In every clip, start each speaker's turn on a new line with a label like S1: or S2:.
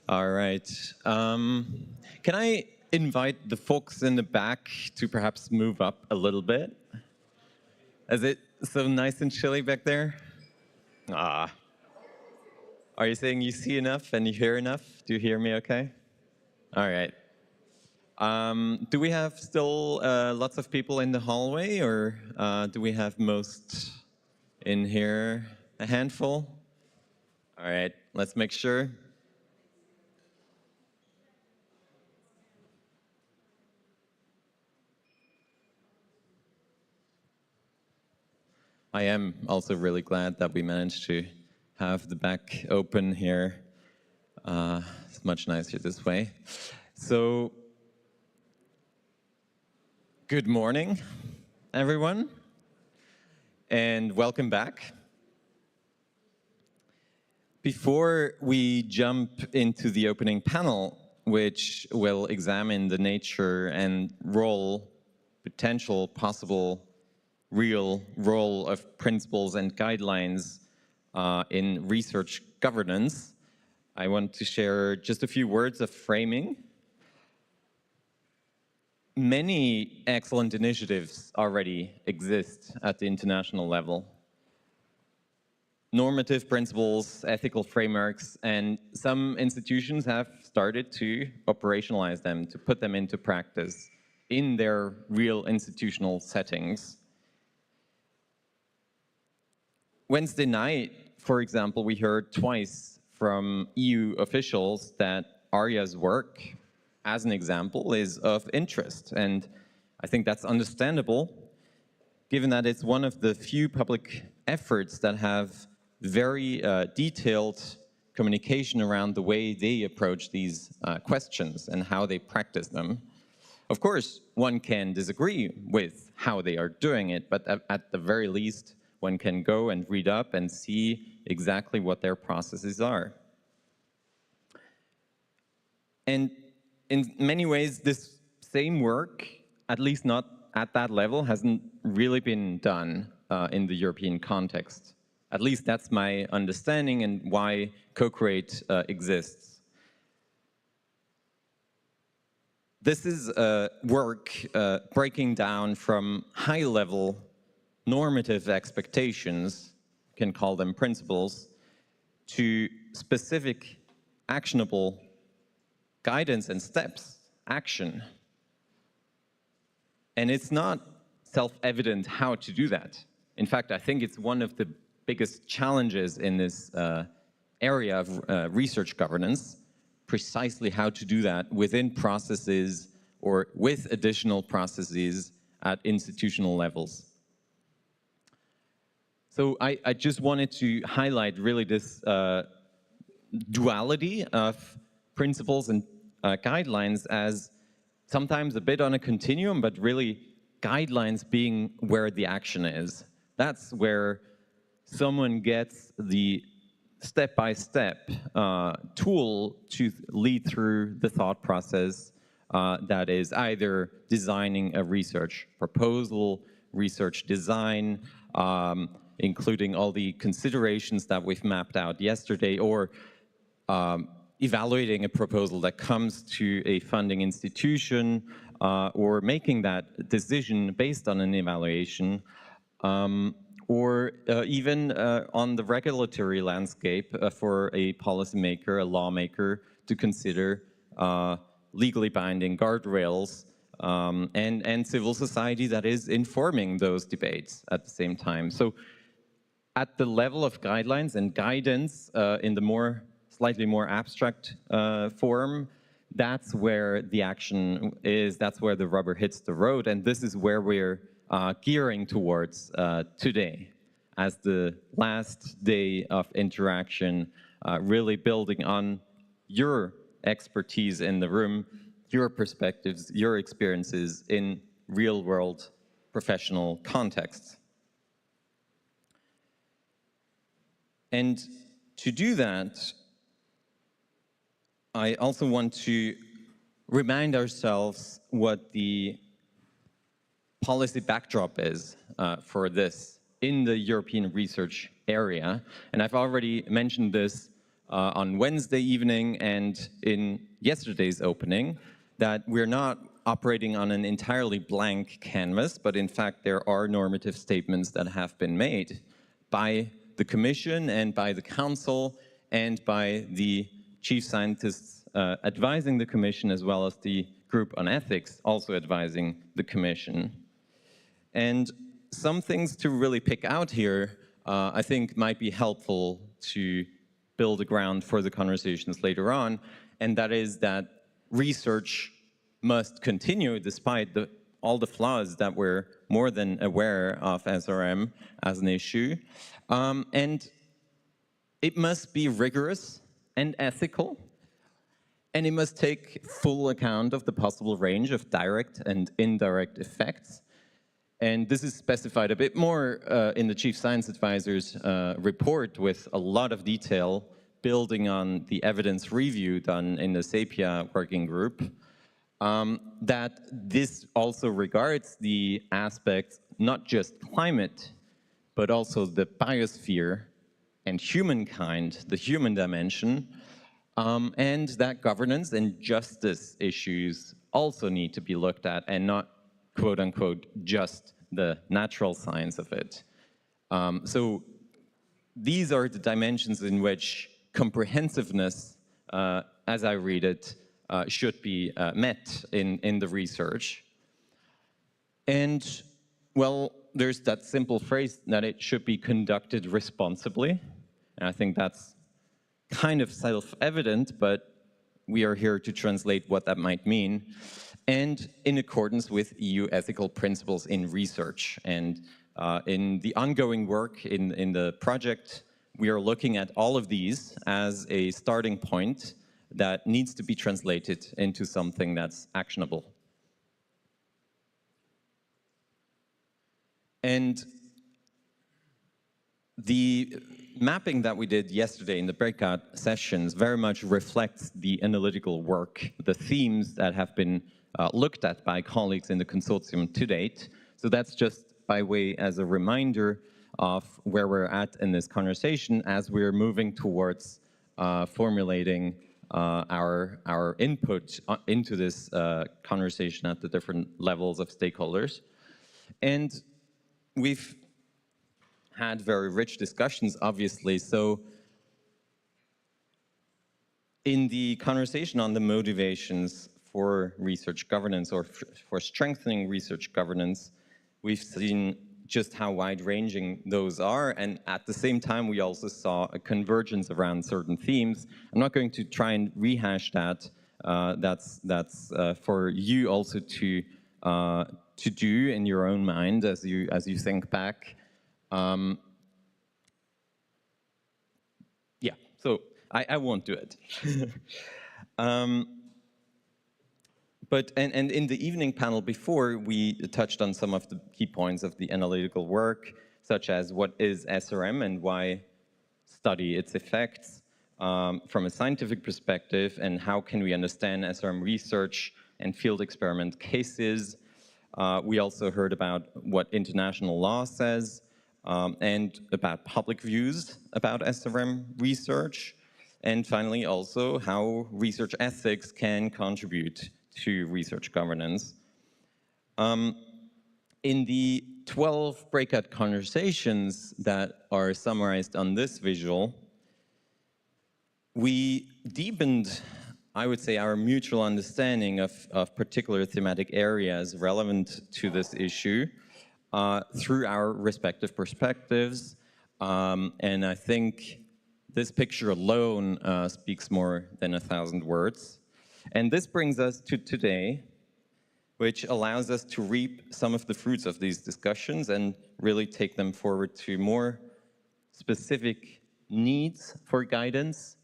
S1: All right. Can I invite the folks in the back to perhaps move up a little bit? Is it so nice and chilly back there? Ah. Are you saying you see enough and you hear enough? Do you hear me okay? All right. Do we have still lots of people in the hallway, or do we have most in here? A handful? All right, let's make sure. I am also really glad that we managed to have the back open here. It's much nicer this way. So, good morning, everyone, and welcome back. Before we jump into the opening panel, which will examine the nature and role, potential, possible, real role of principles and guidelines in research governance, I want to share just a few words of framing. Many excellent initiatives already exist at the international level. Normative principles, ethical frameworks, and some institutions have started to operationalize them, to put them into practice in their real institutional settings. Wednesday night, for example, we heard twice from EU officials that ARIA's work, as an example, is of interest. And I think that's understandable, given that it's one of the few public efforts that have very detailed communication around the way they approach these questions and how they practice them. Of course, one can disagree with how they are doing it, but at the very least, one can go and read up and see exactly what their processes are. And in many ways, this same work, at least not at that level, hasn't really been done in the European context. At least that's my understanding and why Co-Create exists. This is work breaking down from high-level normative expectations, can call them principles, to specific actionable guidance and steps, action. And it's not self-evident how to do that. In fact, I think it's one of the biggest challenges in this area of research governance, precisely how to do that within processes or with additional processes at institutional levels. So I just wanted to highlight really this duality of principles and guidelines as sometimes a bit on a continuum, but really guidelines being where the action is. That's where someone gets the step-by-step tool to lead through the thought process that is either designing a research proposal, research design, including all the considerations that we've mapped out yesterday, or evaluating a proposal that comes to a funding institution, or making that decision based on an evaluation, or even on the regulatory landscape for a policymaker, a lawmaker, to consider legally binding guardrails, and civil society that is informing those debates at the same time. So at the level of guidelines and guidance in the slightly more abstract form, that's where the action is, that's where the rubber hits the road, and this is where we're gearing towards today as the last day of interaction, really building on your expertise in the room, your perspectives, your experiences in real-world professional contexts. And to do that, I also want to remind ourselves what the policy backdrop is for this in the European research area. And I've already mentioned this on Wednesday evening and in yesterday's opening, that we're not operating on an entirely blank canvas, but in fact there are normative statements that have been made by the Commission and by the Council and by the chief scientists advising the Commission, as well as the group on ethics also advising the Commission. And some things to really pick out here, I think might be helpful to build a ground for the conversations later on, and that is that research must continue despite all the flaws that we're more than aware of SRM as an issue. And it must be rigorous and ethical, and it must take full account of the possible range of direct and indirect effects. And this is specified a bit more in the Chief Science Advisor's report with a lot of detail, building on the evidence review done in the SAPIA working group, that this also regards the aspects, not just climate, but also the biosphere and humankind, the human dimension, and that governance and justice issues also need to be looked at, and not, quote unquote, just the natural science of it. So these are the dimensions in which comprehensiveness, as I read it, should be met in the research. And, well, there's that simple phrase that it should be conducted responsibly. And I think that's kind of self-evident, but we are here to translate what that might mean. And in accordance with EU ethical principles in research. And in the ongoing work in the project, we are looking at all of these as a starting point that needs to be translated into something that's actionable. And the mapping that we did yesterday in the breakout sessions very much reflects the analytical work, the themes that have been looked at by colleagues in the consortium to date. So that's just by way as a reminder of where we're at in this conversation as we're moving towards formulating our input into this conversation at the different levels of stakeholders. And we've had very rich discussions, obviously. So in the conversation on the motivations for research governance or for strengthening research governance, we've seen just how wide-ranging those are, and at the same time we also saw a convergence around certain themes. I'm not going to try and rehash that. That's for you also to do in your own mind as you think back. Yeah, so I won't do it. But in the evening panel before, we touched on some of the key points of the analytical work, such as what is SRM and why study its effects from a scientific perspective, and how can we understand SRM research and field experiment cases. We also heard about what international law says and about public views about SRM research, and finally also how research ethics can contribute to research governance. In the 12 breakout conversations that are summarized on this visual, we deepened, I would say, our mutual understanding of particular thematic areas relevant to this issue through our respective perspectives. And I think this picture alone speaks more than 1,000 words. And this brings us to today, which allows us to reap some of the fruits of these discussions and really take them forward to more specific needs for guidance.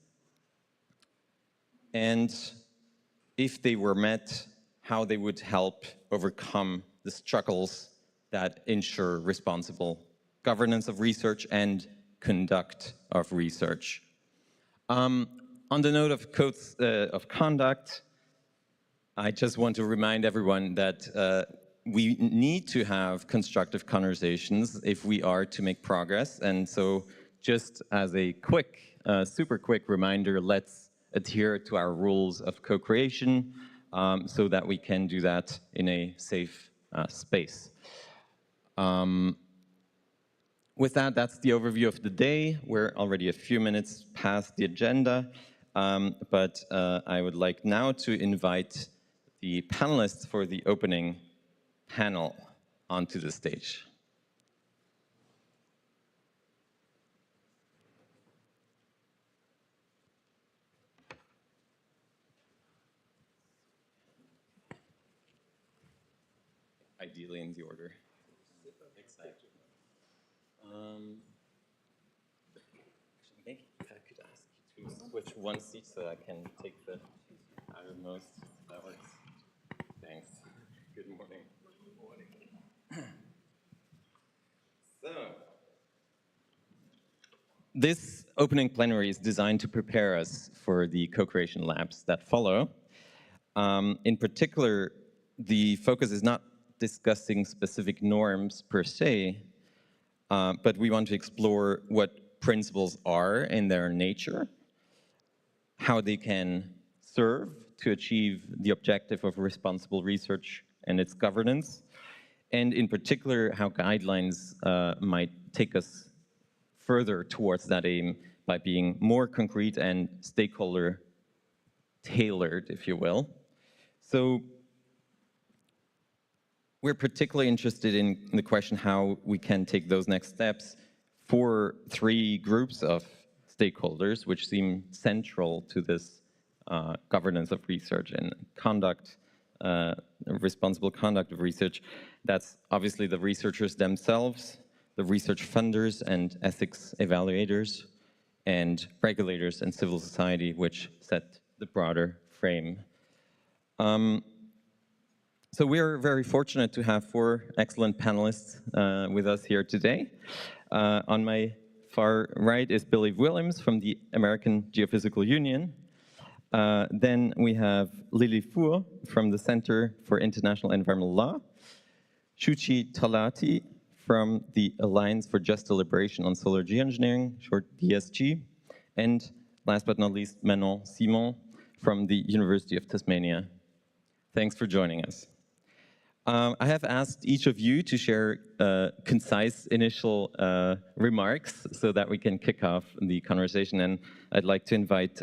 S1: And if they were met, how they would help overcome the struggles that ensure responsible governance of research and conduct of research. On the note of codes of conduct, I just want to remind everyone that we need to have constructive conversations if we are to make progress. And so just as a quick, super quick reminder, let's adhere to our rules of co-creation so that we can do that in a safe space. With that, that's the overview of the day. We're already a few minutes past the agenda, but I would like now to invite the panelists for the opening panel onto the stage. Ideally in the order. Exactly. Maybe if I could ask you to switch one seat so I can take the outermost. That works. Thanks. Good morning. So, this opening plenary is designed to prepare us for the co-creation labs that follow. In particular, the focus is not discussing specific norms per se, but we want to explore what principles are in their nature, how they can serve to achieve the objective of responsible research and its governance, and in particular, how guidelines might take us further towards that aim by being more concrete and stakeholder tailored, if you will. So we're particularly interested in the question how we can take those next steps for three groups of stakeholders, which seem central to this governance of research and conduct, responsible conduct of research. That's obviously the researchers themselves, the research funders and ethics evaluators, and regulators and civil society, which set the broader frame. So we are very fortunate to have four excellent panelists with us here today. On my far right is Billy Williams from the American Geophysical Union. Then we have Lili Fuhr from the Center for International Environmental Law, Shuchi Talati from the Alliance for Just Deliberation on Solar Geoengineering, short DSG, and last but not least, Manon from the University of Tasmania. Thanks for joining us. I have asked each of you to share concise initial remarks so that we can kick off the conversation, and I'd like to invite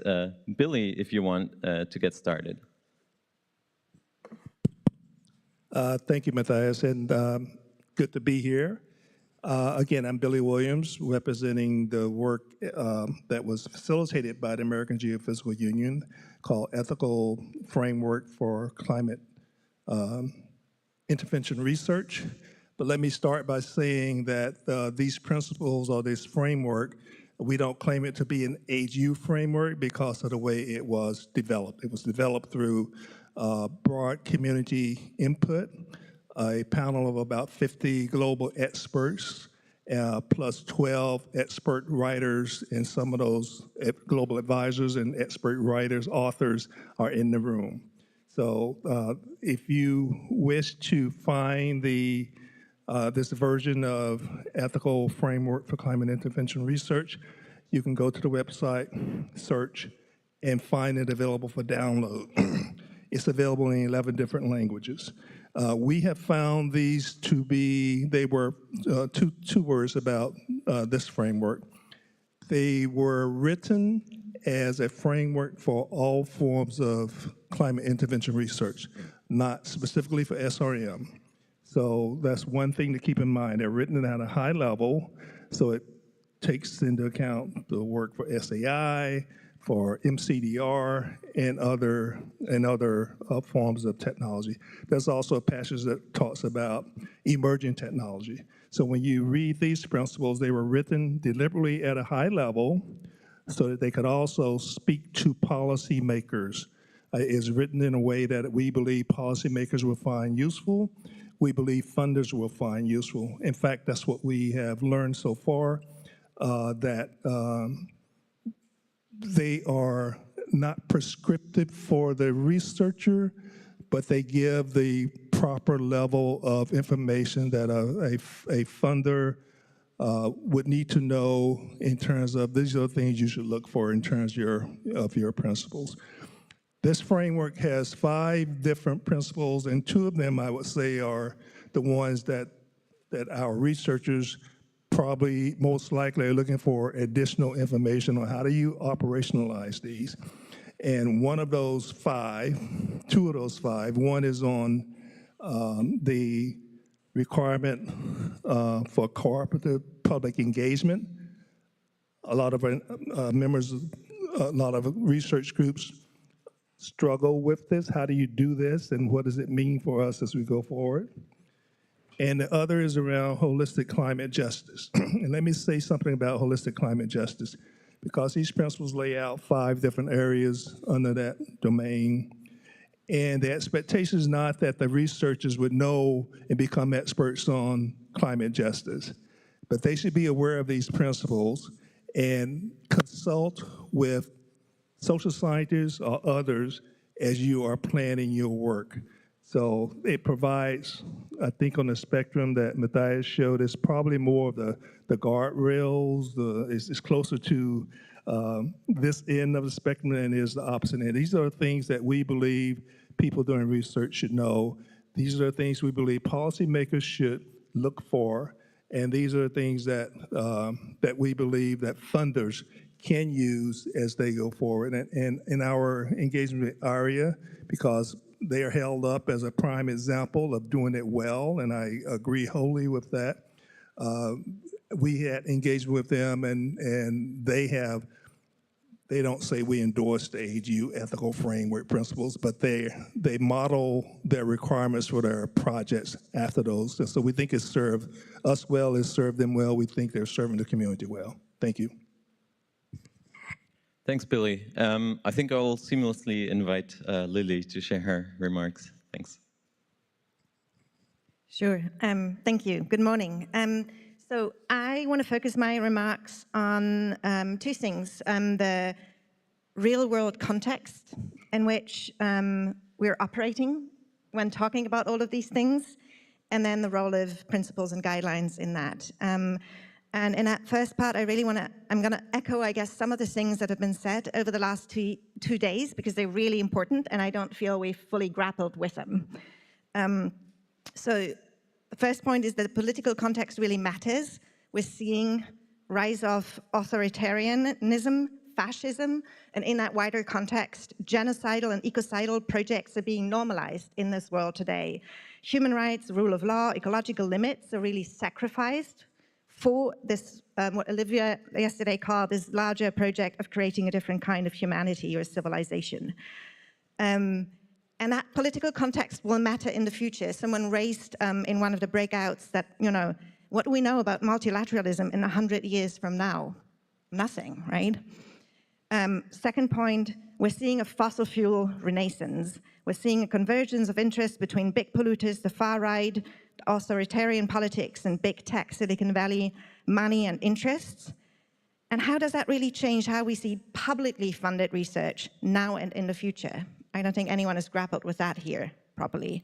S1: Billy, if you want, to get started.
S2: Thank you, Matthias, and good to be here. Again, I'm Billy Williams, representing the work that was facilitated by the American Geophysical Union called Ethical Framework for Climate Intervention Research. But let me start by saying that these principles or this framework, we don't claim it to be an AGU framework because of the way it was developed. It was developed through broad community input, a panel of about 50 global experts, plus 12 expert writers, and some of those global advisors and expert writers, authors, are in the room. So if you wish to find this version of Ethical Framework for Climate Intervention Research, you can go to the website, search, and find it available for download. It's available in 11 different languages. We have found these to be, they were two words about this framework. They were written as a framework for all forms of climate intervention research, not specifically for SRM. So that's one thing to keep in mind. They're written at a high level, so it takes into account the work for SAI, for MCDR, and other forms of technology. There's also a passage that talks about emerging technology. So when you read these principles, they were written deliberately at a high level so that they could also speak to policymakers. It's written in a way that we believe policymakers will find useful. We believe funders will find useful. In fact, that's what we have learned so far, that they are not prescriptive for the researcher, but they give the proper level of information that a funder would need to know in terms of these are the things you should look for in terms of your principles. This framework has 5 different principles, and 2 of them I would say are the ones that our researchers probably most likely are looking for additional information on how do you operationalize these. And one of those 5, 2 of those 5, one is on the requirement for cooperative public engagement. A lot of members, a lot of research groups struggle with this. How do you do this, and what does it mean for us as we go forward? And the other is around holistic climate justice. And let me say something about holistic climate justice, because these principles lay out 5 different areas under that domain. And the expectation is not that the researchers would know and become experts on climate justice, but they should be aware of these principles and consult with social scientists or others as you are planning your work. So it provides, I think on the spectrum that Matthias showed, it's probably more of the guardrails, it's closer to this end of the spectrum than it is the opposite end. These are things that we believe people doing research should know. These are the things we believe policymakers should look for, and these are the things that, that we believe that funders can use as they go forward. And in our engagement with ARIA, because they are held up as a prime example of doing it well, and I agree wholly with that. We had engagement with them, and they don't say we endorse the AGU ethical framework principles, but they model their requirements for their projects after those. And so we think it's served us well, it's served them well. We think they're serving the community well. Thank you.
S1: Thanks, Billy. I think I'll seamlessly invite Lili to share her remarks. Thanks.
S3: Sure. Thank you. Good morning. So I want to focus my remarks on 2 things. The real-world context in which we're operating when talking about all of these things, and then the role of principles and guidelines in that. And in that first part, I'm going to echo, I guess, some of the things that have been said over the last two days, because they're really important, and I don't feel we've fully grappled with them. So the first point is that the political context really matters. We're seeing rise of authoritarianism, fascism, and in that wider context, genocidal and ecocidal projects are being normalized in this world today. Human rights, rule of law, ecological limits are really sacrificed for this, what Olivia yesterday called this larger project of creating a different kind of humanity or civilization. And that political context will matter in the future. Someone raised in one of the breakouts that, what do we know about multilateralism in 100 years from now? Nothing, right? Second point, we're seeing a fossil fuel renaissance. We're seeing a convergence of interest between big polluters, the far right, authoritarian politics, and big tech, Silicon Valley, money and interests. And how does that really change how we see publicly funded research now and in the future? I don't think anyone has grappled with that here properly.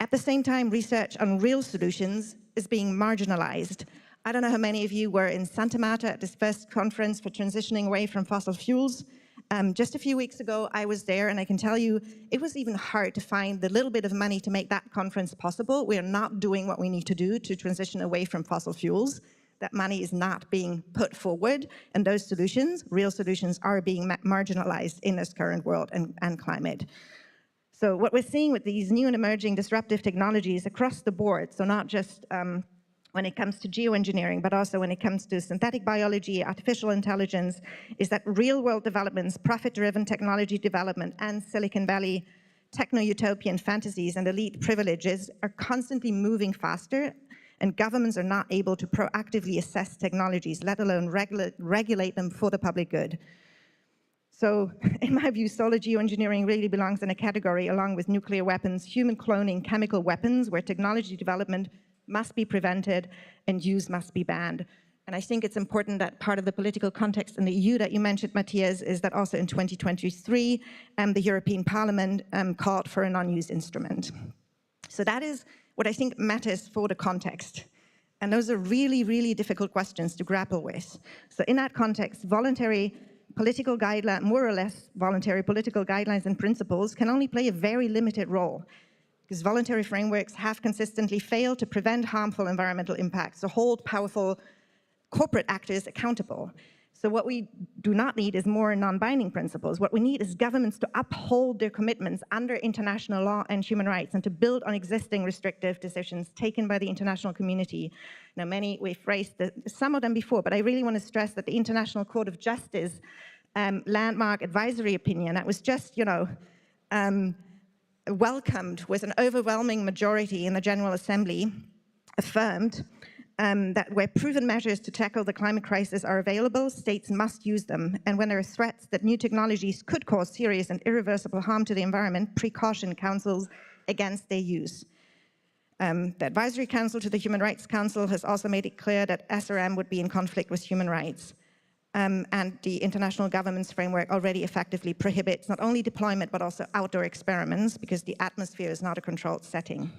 S3: At the same time, research on real solutions is being marginalized. I don't know how many of you were in Santa Marta at this first conference for transitioning away from fossil fuels. Just a few weeks ago, I was there, and I can tell you, it was even hard to find the little bit of money to make that conference possible. We are not doing what we need to do to transition away from fossil fuels. That money is not being put forward, and those solutions, real solutions, are being marginalized in this current world and climate. So what we're seeing with these new and emerging disruptive technologies across the board, so not just when it comes to geoengineering, but also when it comes to synthetic biology, artificial intelligence, is that real-world developments, profit-driven technology development, and Silicon Valley techno-utopian fantasies and elite privileges are constantly moving faster, and governments are not able to proactively assess technologies, let alone regulate them for the public good. So, in my view, solar geoengineering really belongs in a category along with nuclear weapons, human cloning, chemical weapons, where technology development must be prevented and use must be banned. And I think it's important that part of the political context in the EU that you mentioned, Matthias, is that also in 2023, the European Parliament called for a non-use instrument. So that is what I think matters for the context. And those are really, really difficult questions to grapple with. So in that context, voluntary political guidelines, more or less voluntary political guidelines and principles can only play a very limited role, because voluntary frameworks have consistently failed to prevent harmful environmental impacts, to hold powerful corporate actors accountable. So what we do not need is more non-binding principles. What we need is governments to uphold their commitments under international law and human rights, and to build on existing restrictive decisions taken by the international community. Now, we've raised some of them before, but I really want to stress that the International Court of Justice landmark advisory opinion that was just, welcomed with an overwhelming majority in the General Assembly, affirmed that where proven measures to tackle the climate crisis are available, states must use them. And when there are threats that new technologies could cause serious and irreversible harm to the environment, precaution counsels against their use. The Advisory Council to the Human Rights Council has also made it clear that SRM would be in conflict with human rights. And the International Governance Framework already effectively prohibits not only deployment, but also outdoor experiments, because the atmosphere is not a controlled setting.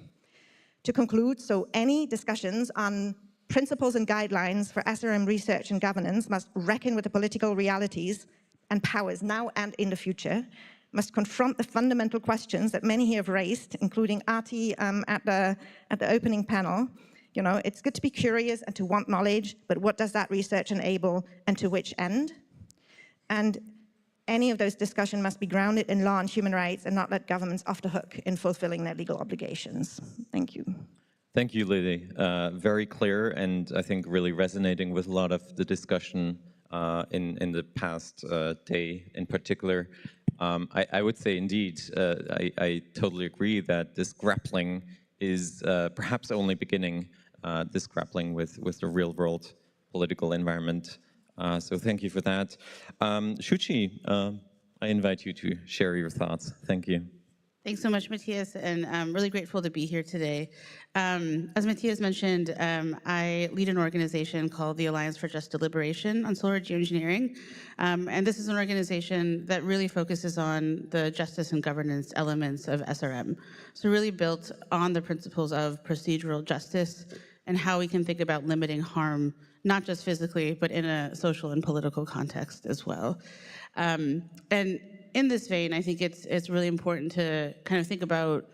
S3: To conclude, so any discussions on principles and guidelines for SRM research and governance must reckon with the political realities and powers now and in the future, must confront the fundamental questions that many here have raised, including Arti at the opening panel. It's good to be curious and to want knowledge, but what does that research enable and to which end? And any of those discussions must be grounded in law and human rights and not let governments off the hook in fulfilling their legal obligations. Thank you.
S1: Thank you, Lili. Very clear, and I think really resonating with a lot of the discussion in the past day in particular. I would say indeed, I totally agree that this grappling is perhaps only beginning, this grappling with the real world political environment. So thank you for that. Shuchi, I invite you to share your thoughts. Thank you.
S4: Thanks so much, Matthias, and I'm really grateful to be here today. As Matthias mentioned, I lead an organization called the Alliance for Just Deliberation on Solar Geoengineering, and this is an organization that really focuses on the justice and governance elements of SRM. So really built on the principles of procedural justice and how we can think about limiting harm, not just physically, but in a social and political context as well. And in this vein, I think it's really important to kind of think about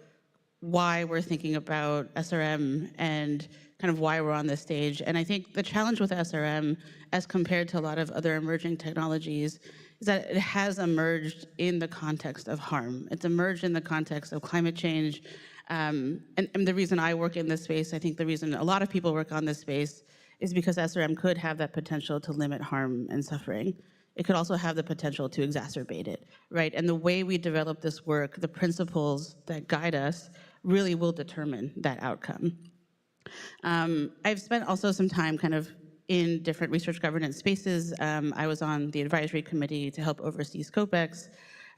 S4: why we're thinking about SRM and kind of why we're on this stage. And I think the challenge with SRM, as compared to a lot of other emerging technologies, is that it has emerged in the context of harm. It's emerged in the context of climate change. And the reason I work in this space, I think the reason a lot of people work on this space, is because SRM could have that potential to limit harm and suffering. It could also have the potential to exacerbate it, right? And the way we develop this work, the principles that guide us, really will determine that outcome. I've spent also some time kind of in different research governance spaces. I was on the advisory committee to help oversee ScopeX,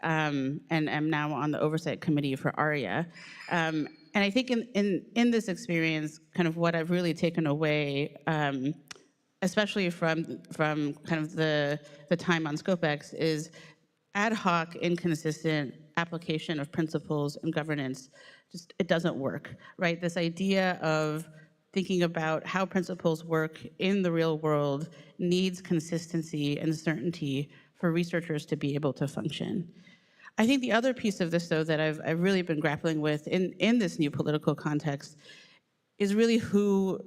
S4: and am now on the oversight committee for ARIA. And I think in this experience, kind of what I've really taken away, especially from kind of the time on ScopeX, is ad hoc, inconsistent application of principles and governance. Just, it doesn't work, right? This idea of thinking about how principles work in the real world needs consistency and certainty for researchers to be able to function. I think the other piece of this, though, that I've really been grappling with in this new political context is really who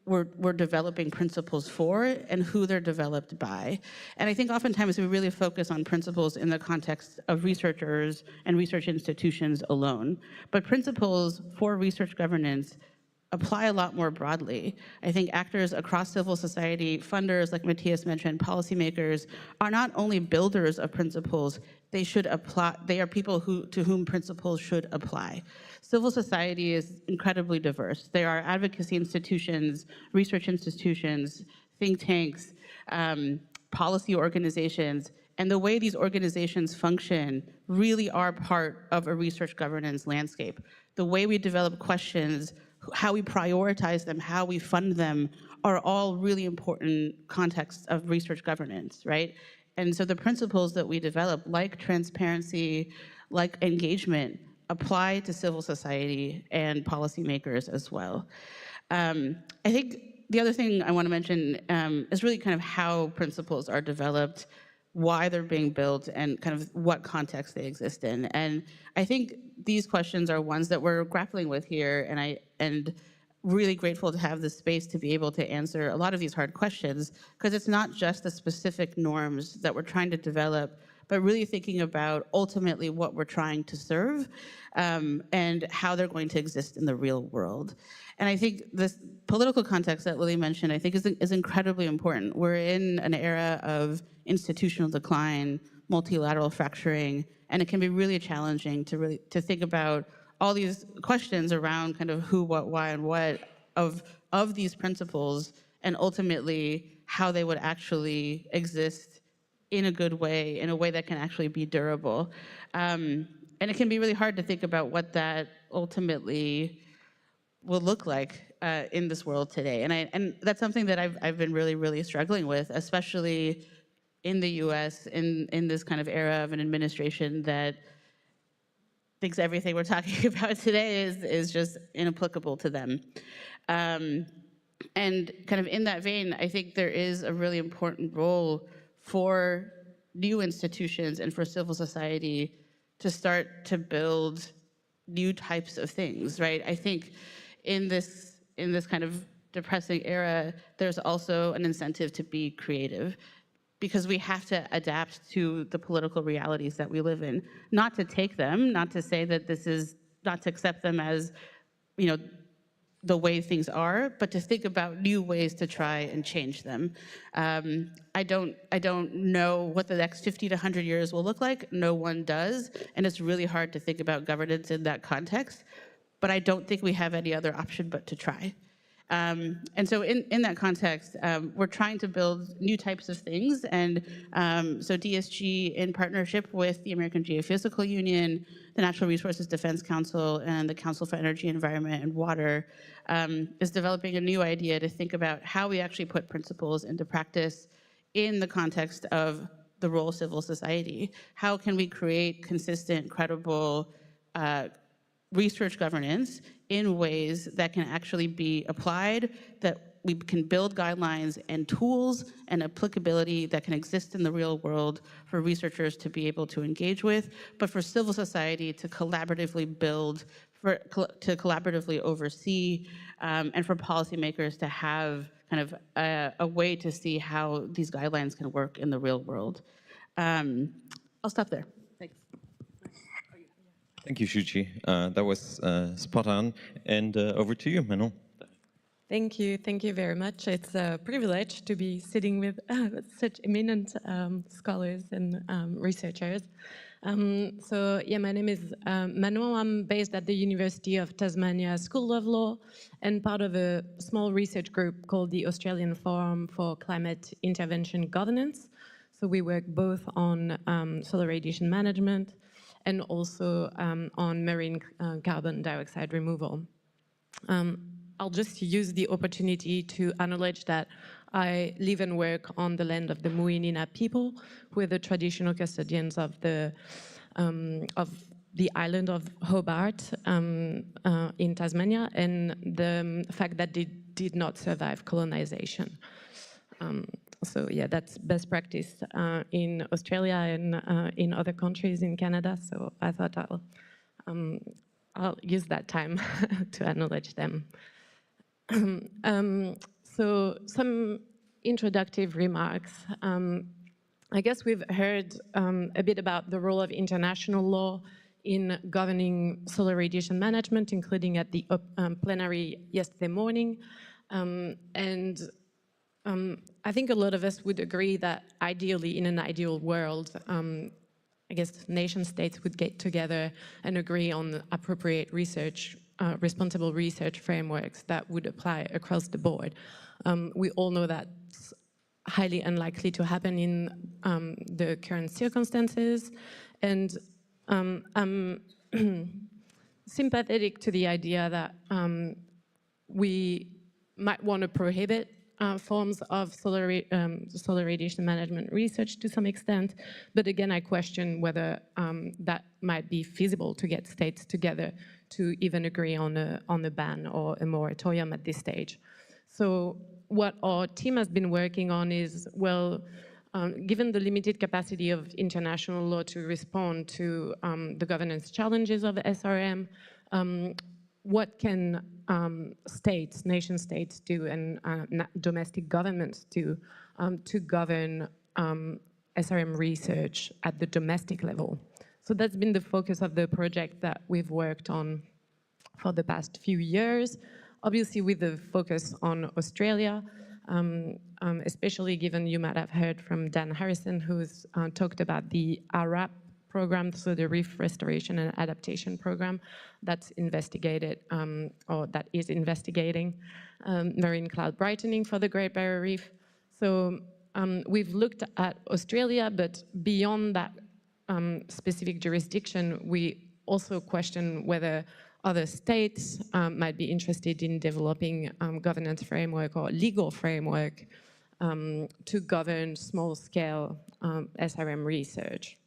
S4: we're developing principles for and who they're developed by. And I think oftentimes we really focus on principles in the context of researchers and research institutions alone. But principles for research governance apply a lot more broadly. I think actors across civil society, funders, like Matthias mentioned, policymakers, are not only builders of principles, they should apply. They are people to whom principles should apply. Civil society is incredibly diverse. There are advocacy institutions, research institutions, think tanks, policy organizations, and the way these organizations function really are part of a research governance landscape. The way we develop questions, how we prioritize them, how we fund them, are all really important contexts of research governance, right? And so the principles that we develop, like transparency, like engagement, apply to civil society and policymakers as well. I think the other thing I want to mention is really kind of how principles are developed, why they're being built, and kind of what context they exist in. And I think these questions are ones that we're grappling with here, and really grateful to have this space to be able to answer a lot of these hard questions, because it's not just the specific norms that we're trying to develop, but really thinking about ultimately what we're trying to serve and how they're going to exist in the real world. And I think this political context that Lili mentioned, I think is incredibly important. We're in an era of institutional decline, multilateral fracturing, and it can be really challenging to think about all these questions around kind of who, what, why, and what of these principles, and ultimately how they would actually exist in a good way, in a way that can actually be durable. And it can be really hard to think about what that ultimately will look like in this world today. And that's something that I've been really struggling with, especially in the US, in this kind of era of an administration that thinks everything we're talking about today is just inapplicable to them. And kind of in that vein, I think there is a really important role for new institutions and for civil society to start to build new types of things, right? I think in this kind of depressing era, there's also an incentive to be creative, because we have to adapt to the political realities that we live in. Not to take them, not to say that this is, not to accept them as, you know, the way things are, but to think about new ways to try and change them. I don't know what the next 50 to 100 years will look like. No one does, and it's really hard to think about governance in that context, but I don't think we have any other option but to try. And so in that context, we're trying to build new types of things. And so DSG, in partnership with the American Geophysical Union, the Natural Resources Defense Council, and the Council for Energy, Environment, and Water, is developing a new idea to think about how we actually put principles into practice in the context of the role of civil society. How can we create consistent, credible research governance in ways that can actually be applied, that we can build guidelines and tools and applicability that can exist in the real world for researchers to be able to engage with, but for civil society to collaboratively build, to collaboratively oversee, and for policymakers to have kind of a way to see how these guidelines can work in the real world. I'll stop there. Thanks.
S1: Thank you, Shuchi. That was spot on. And over to you, Manon.
S5: Thank you very much. It's a privilege to be sitting with such eminent scholars and researchers. So yeah, my name is Manon. I'm based at the University of Tasmania School of Law and part of a small research group called the Australian Forum for Climate Intervention Governance. So we work both on solar radiation management and also on marine carbon dioxide removal. I'll just use the opportunity to acknowledge that I live and work on the land of the Muinina people, who are the traditional custodians of the island of Hobart in Tasmania, and the fact that they did not survive colonization. So yeah, that's best practice in Australia and in other countries in Canada. So I thought I'll use that time to acknowledge them. So some introductive remarks. I guess we've heard a bit about the role of international law in governing solar radiation management, including at the plenary yesterday morning. I think a lot of us would agree that ideally, in an ideal world, I guess nation states would get together and agree on appropriate research, responsible research frameworks that would apply across the board. We all know that's highly unlikely to happen in the current circumstances, and I'm sympathetic to the idea that we might want to prohibit forms of solar radiation management research to some extent, but again, I question whether that might be feasible to get states together to even agree on a ban or a moratorium at this stage. So what our team has been working on is, well, given the limited capacity of international law to respond to the governance challenges of SRM, what can states, nation states do and domestic governments do to govern SRM research at the domestic level? So that's been the focus of the project that we've worked on for the past few years, obviously with the focus on Australia, especially given you might have heard from Dan Harrison, who's talked about the ARAP program, so the Reef Restoration and Adaptation Program that's investigated, or that is investigating marine cloud brightening for the Great Barrier Reef. So we've looked at Australia, but beyond that specific jurisdiction, we also question whether other states might be interested in developing governance framework or legal framework to govern small-scale SRM research.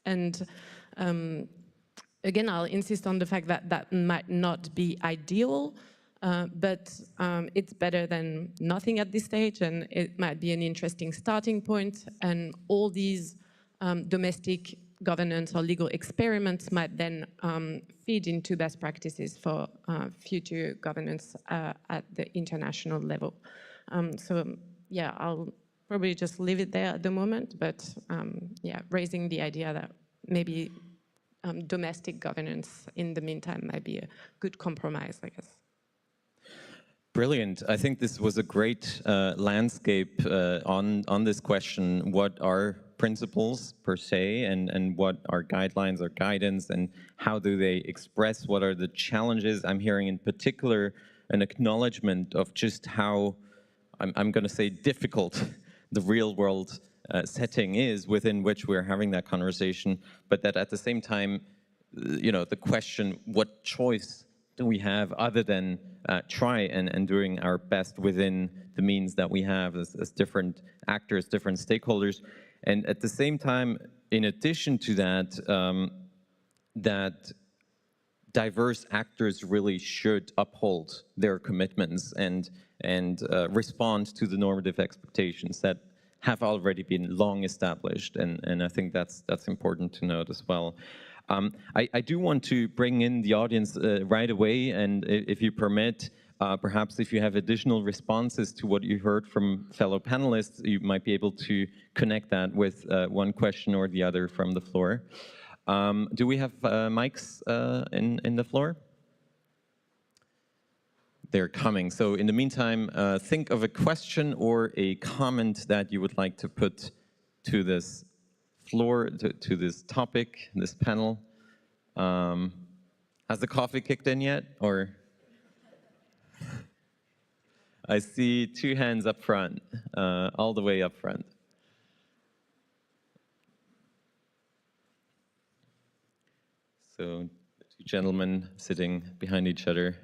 S5: And again, I'll insist on the fact that that might not be ideal, but it's better than nothing at this stage, and it might be an interesting starting point, and all these domestic governance or legal experiments might then feed into best practices for future governance at the international level. So yeah, I'll probably just leave it there at the moment, but yeah, raising the idea that maybe domestic governance in the meantime might be a good compromise, I guess.
S1: Brilliant. I think this was a great landscape on this question. What are principles per se, and what are guidelines or guidance, and how do they express what are the challenges? I'm hearing in particular an acknowledgement of just how, I'm going to say, difficult the real world setting is within which we're having that conversation, but that at the same time, you know, the question, what choice do we have other than try and doing our best within the means that we have as different actors, different stakeholders. And at the same time, in addition to that, that diverse actors really should uphold their commitments and respond to the normative expectations that have already been long established. And I think that's important to note as well. I do want to bring in the audience right away, and if you permit, perhaps if you have additional responses to what you heard from fellow panelists, you might be able to connect that with one question or the other from the floor. Do we have mics in the floor? They're coming. So in the meantime, think of a question or a comment that you would like to put to this floor, to this topic, this panel. Has the coffee kicked in yet, or? I see two hands up front, all the way up front. So, two gentlemen sitting behind each other.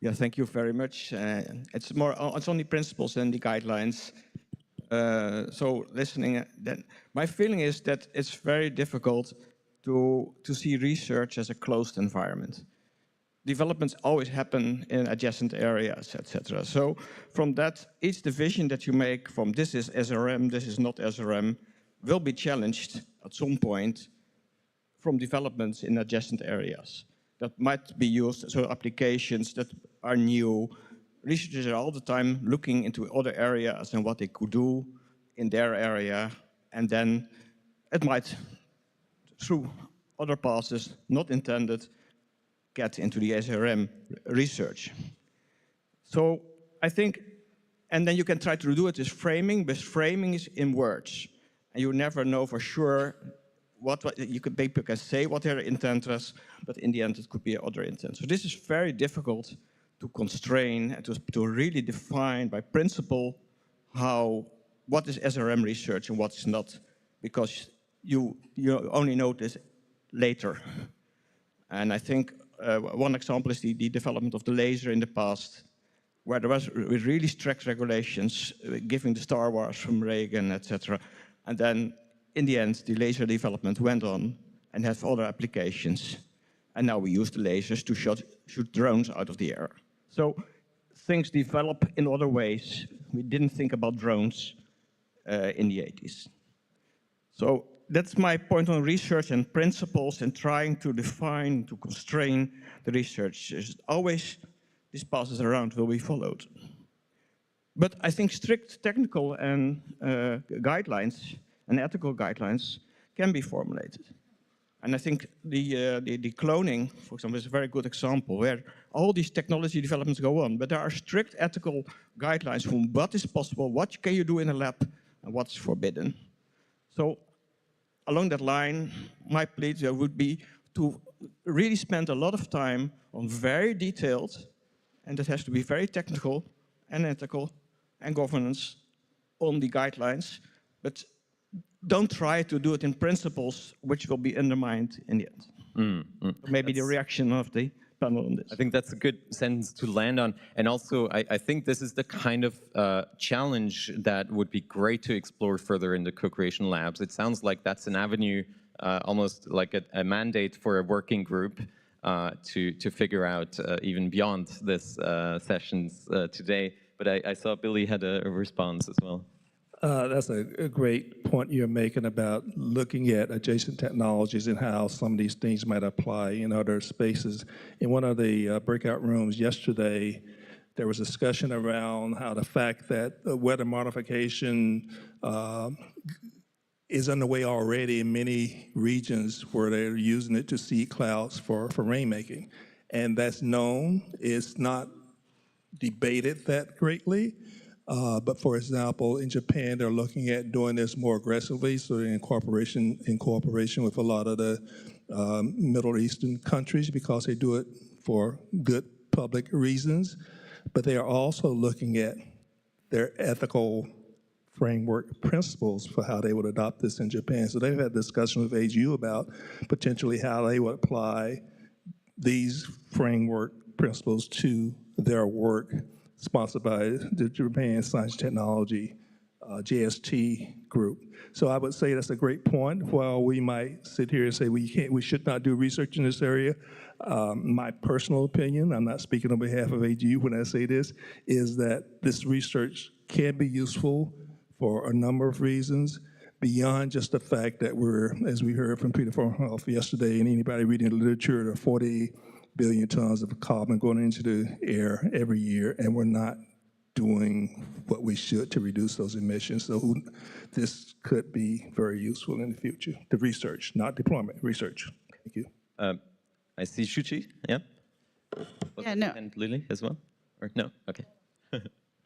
S6: Yeah, thank you very much. It's only principles and the guidelines. So listening, then my feeling is that it's very difficult to see research as a closed environment. Developments always happen in adjacent areas, etc. So from that, each division that you make from this is SRM, this is not SRM, will be challenged at some point from developments in adjacent areas that might be used, so applications that are new. Researchers are all the time looking into other areas and what they could do in their area, and then it might, through other passes, not intended, get into the SRM research. So I think, and then you can try to do it as framing, but framing is in words, and you never know for sure what people can say what their intent was, but in the end it could be other intent. So this is very difficult to constrain and to really define by principle what is SRM research and what is not, because you only know this later. And I think one example is the development of the laser in the past, where there was really strict regulations, giving the Star Wars from Reagan, etc. And then in the end, the laser development went on and has other applications. And now we use the lasers to shoot drones out of the air. So things develop in other ways. We didn't think about drones in the 80s. So that's my point on research and principles and trying to define, to constrain the research. There's always this passes around will be followed. But I think strict technical and guidelines and ethical guidelines can be formulated. And I think the cloning, for example, is a very good example where all these technology developments go on, but there are strict ethical guidelines from what is possible, what can you do in a lab, and what's forbidden. So along that line, my plea there would be to really spend a lot of time on very detailed, and it has to be very technical and ethical and governance on the guidelines, but don't try to do it in principles which will be undermined in the end. Maybe the reaction of the panel on this.
S1: I think that's a good sentence to land on. And also, I think this is the kind of challenge that would be great to explore further in the co-creation labs. It sounds like that's an avenue, almost like a mandate for a working group to figure out even beyond this sessions today. But I saw Billy had a response as well.
S2: That's a great point you're making about looking at adjacent technologies and how some of these things might apply in other spaces. In one of the breakout rooms yesterday, there was discussion around how the fact that weather modification is underway already in many regions where they're using it to seed clouds for rainmaking. And that's known. It's not debated that greatly. But for example, in Japan, they're looking at doing this more aggressively, so in cooperation with a lot of the Middle Eastern countries because they do it for good public reasons. But they are also looking at their ethical framework principles for how they would adopt this in Japan. So they've had discussion with AGU about potentially how they would apply these framework principles to their work sponsored by the Japan Science Technology JST group. So I would say that's a great point. While we might sit here and say we should not do research in this area, my personal opinion, I'm not speaking on behalf of AGU when I say this, is that this research can be useful for a number of reasons beyond just the fact that we're, as we heard from Peter Vorhoff yesterday, and anybody reading the literature, there are 40 billion tons of carbon going into the air every year, and we're not doing what we should to reduce those emissions. So this could be very useful in the future. The research, not deployment, research. Thank you.
S1: I see Shuchi, yeah?
S4: Yeah, no.
S1: And Lili as well? Or no? Okay.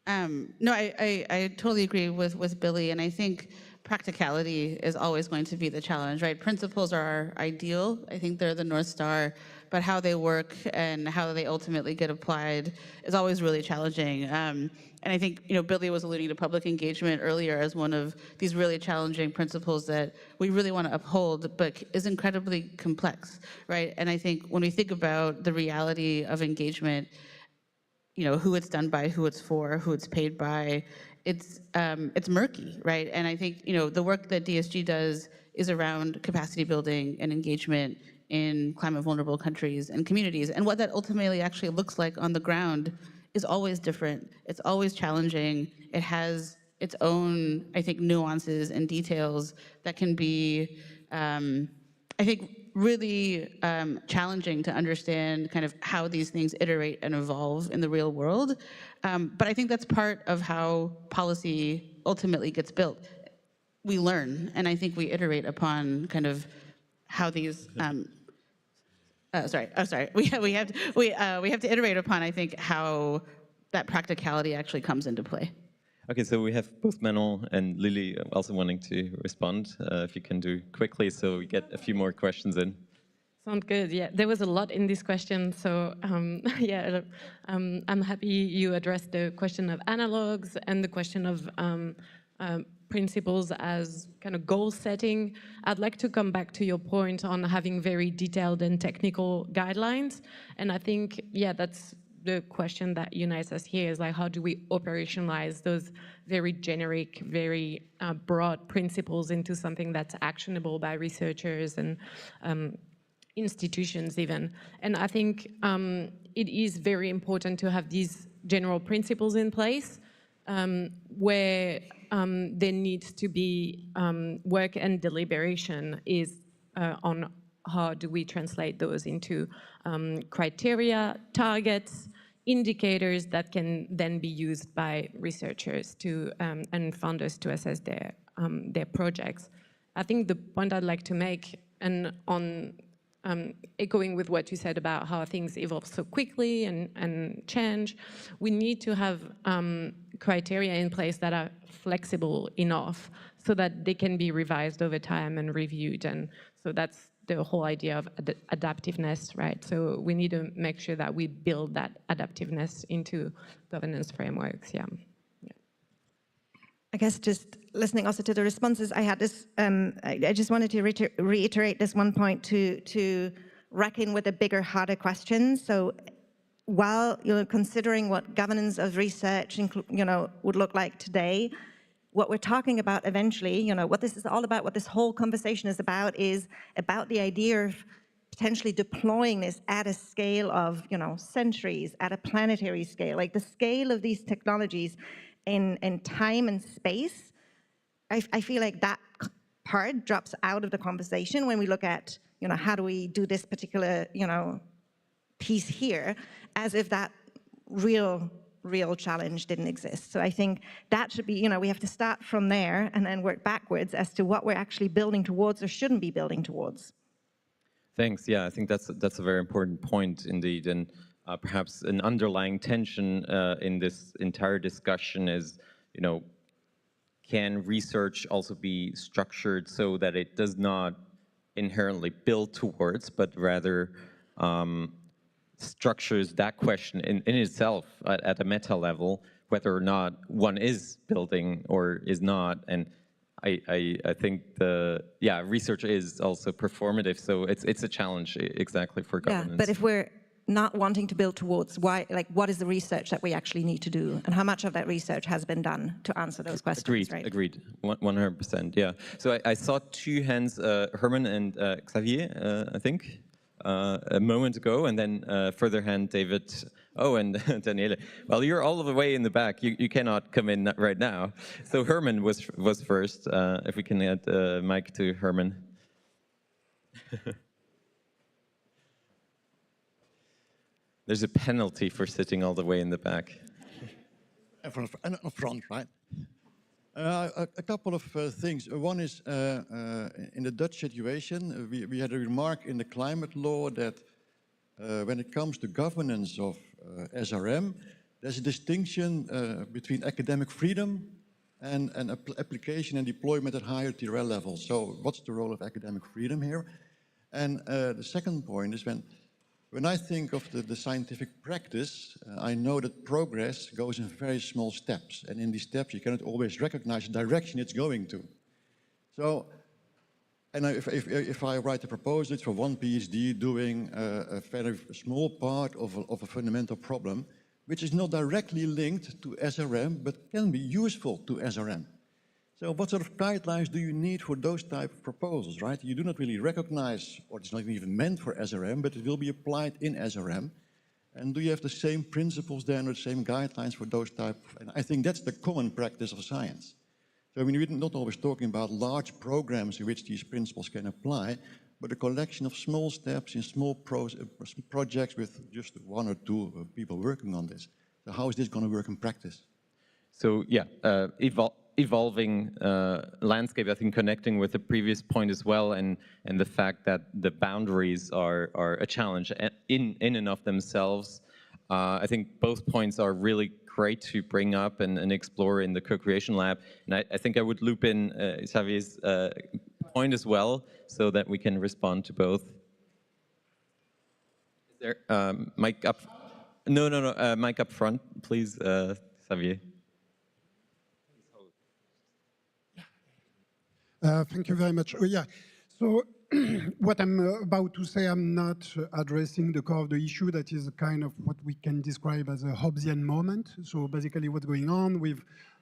S4: No, I totally agree with Billy, and I think practicality is always going to be the challenge, right? Principles are ideal. I think they're the North Star, but how they work and how they ultimately get applied is always really challenging. And I think, Billy was alluding to public engagement earlier as one of these really challenging principles that we really want to uphold, but is incredibly complex, right? And I think when we think about the reality of engagement, who it's done by, who it's for, who it's paid by, it's murky, right? And I think, the work that DSG does is around capacity building and engagement in climate vulnerable countries and communities. And what that ultimately actually looks like on the ground is always different. It's always challenging. It has its own, I think, nuances and details that can be, I think, really challenging to understand kind of how these things iterate and evolve in the real world. But I think that's part of how policy ultimately gets built. We learn, and I think we iterate upon kind of how these. We have to iterate upon, I think, how that practicality actually comes into play.
S1: Okay, so we have both Manon and Lili also wanting to respond, if you can do quickly, so we get a few more questions in.
S5: Sounds good. Yeah, there was a lot in this question, so I'm happy you addressed the question of analogs and the question of principles as kind of goal setting. I'd like to come back to your point on having very detailed and technical guidelines, and I think, that's the question that unites us here is like, how do we operationalize those very generic, very broad principles into something that's actionable by researchers and institutions even. And I think it is very important to have these general principles in place where there needs to be work and deliberation is on how do we translate those into criteria, targets, indicators that can then be used by researchers to and funders to assess their projects. I think the point I'd like to make, and on echoing with what you said about how things evolve so quickly and change, we need to have criteria in place that are flexible enough so that they can be revised over time and reviewed. And so that's the whole idea of adaptiveness, right? So we need to make sure that we build that adaptiveness into governance frameworks, yeah.
S3: I guess just listening also to the responses, I had this, I just wanted to reiterate this one point to reckon with the bigger, harder questions. So while you're considering what governance of research, would look like today, what we're talking about eventually, what this is all about, what this whole conversation is about the idea of potentially deploying this at a scale of, centuries, at a planetary scale, like the scale of these technologies in time and space. I feel like that part drops out of the conversation when we look at, how do we do this particular, piece here, as if that real challenge didn't exist. So I think that should be, we have to start from there and then work backwards as to what we're actually building towards or shouldn't be building towards.
S1: Thanks. Yeah, I think that's a very important point indeed, and perhaps an underlying tension in this entire discussion is, can research also be structured so that it does not inherently build towards, but rather structures that question in itself at a meta level, whether or not one is building or is not. And I think research is also performative, so it's a challenge exactly for governance.
S3: Yeah, but if we're not wanting to build towards, what is the research that we actually need to do, and how much of that research has been done to answer those questions?
S1: Agreed,
S3: right?
S1: agreed, 100%. Yeah. So I saw two hands, Herman and Xavier, I think, a moment ago, and then further hand, David. Oh, and Daniele. Well, you're all the way in the back. You cannot come in right now. So Herman was first. If we can add the mic to Herman. There's a penalty for sitting all the way in the back.
S7: Up front, right? A couple of things. One is, in the Dutch situation, we had a remark in the climate law that when it comes to governance of SRM, there's a distinction between academic freedom and application and deployment at higher TRL levels. So what's the role of academic freedom here? And the second point is when I think of the scientific practice, I know that progress goes in very small steps. And in these steps, you cannot always recognize the direction it's going to. So, and if I write a proposal, it's for one PhD doing a very small part of a fundamental problem, which is not directly linked to SRM, but can be useful to SRM. So what sort of guidelines do you need for those type of proposals, right? You do not really recognize, or it's not even meant for SRM, but it will be applied in SRM. And do you have the same principles then, or the same guidelines for those type? And I think that's the common practice of science. So I mean, we're not always talking about large programs in which these principles can apply, but a collection of small steps in small projects with just one or two people working on this. So how is this going to work in practice?
S1: So yeah, evolving landscape, I think connecting with the previous point as well, and the fact that the boundaries are a challenge in and of themselves. I think both points are really great to bring up and explore in the co-creation lab. And I think I would loop in Xavier's point as well, so that we can respond to both. Is there mic up? No, mic up front, please, Xavier.
S8: Thank you very much. Yeah, so what I'm about to say, I'm not addressing the core of the issue. That is kind of what we can describe as a Hobbesian moment. So basically what's going on with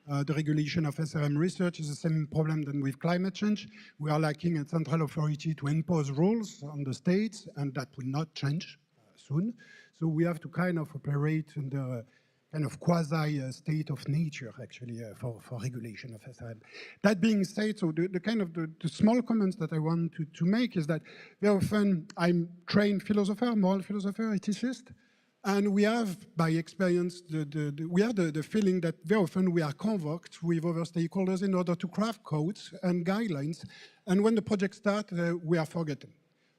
S8: The regulation of SRM research is the same problem than with climate change. We are lacking a central authority to impose rules on the states, and that will not change soon. So we have to kind of operate in the kind of quasi state of nature, actually, for regulation of SRM. That being said, so the kind of the small comments that I want to make is that very often I'm trained philosopher, moral philosopher, ethicist, and we have, by experience, we have the feeling that very often we are convoked with other stakeholders in order to craft codes and guidelines, and when the project starts, we are forgotten.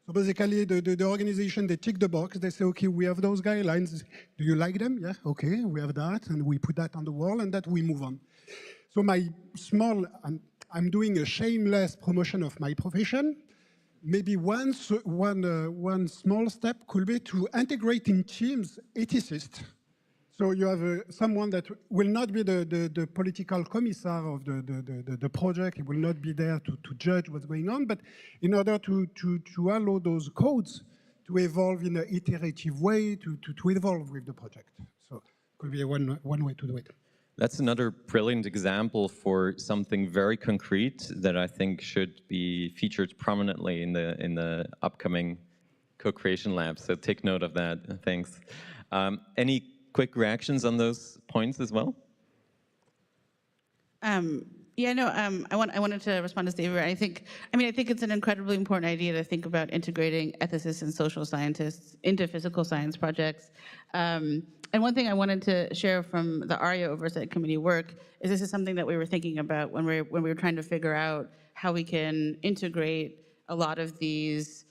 S8: So basically, the organization, they tick the box, they say, okay, we have those guidelines, do you like them? Yeah, okay, we have that, and we put that on the wall, and that we move on. So my small, I'm doing a shameless promotion of my profession. Maybe one small step could be to integrate in teams ethicists. So you have someone that will not be the political commissar of the project. He will not be there to judge what's going on, but in order to allow those codes to evolve in an iterative way, to evolve with the project. So could be one way to do it.
S1: That's another brilliant example for something very concrete that I think should be featured prominently in the upcoming co-creation lab. So take note of that. Thanks. Any quick reactions on those points as well?
S4: Yeah, no, I wanted to respond to Steve. I think it's an incredibly important idea to think about integrating ethicists and social scientists into physical science projects. And one thing I wanted to share from the ARIA Oversight Committee work is this is something that we were thinking about when we were trying to figure out how we can integrate a lot of these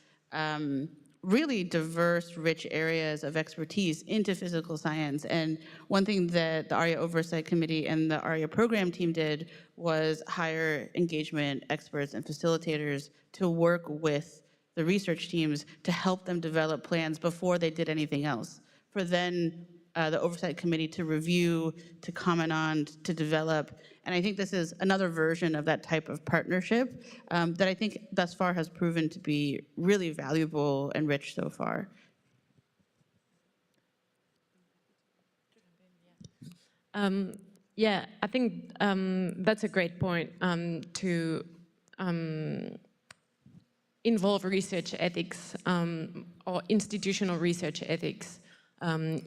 S4: really diverse, rich areas of expertise into physical science. And one thing that the ARIA Oversight Committee and the ARIA program team did was hire engagement experts and facilitators to work with the research teams to help them develop plans before they did anything else. For then the Oversight Committee to review, to comment on, to develop. And I think this is another version of that type of partnership that I think thus far has proven to be really valuable and rich so far.
S5: Yeah, I think that's a great point to involve research ethics or institutional research ethics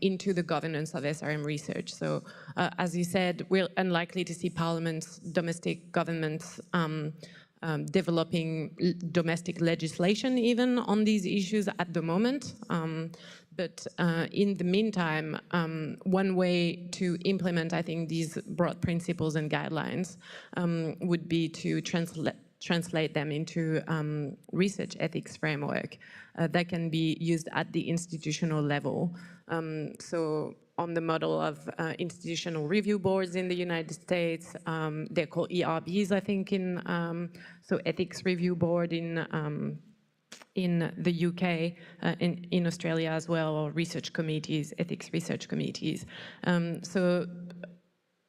S5: into the governance of SRM research. So as you said, we're unlikely to see parliaments, domestic governments developing domestic legislation even on these issues at the moment. But in the meantime, one way to implement, I think, these broad principles and guidelines would be to translate them into research ethics framework that can be used at the institutional level. So on the model of institutional review boards in the United States, they're called ERBs, I think, so ethics review board in the UK, in Australia as well, or research committees, ethics research committees. So,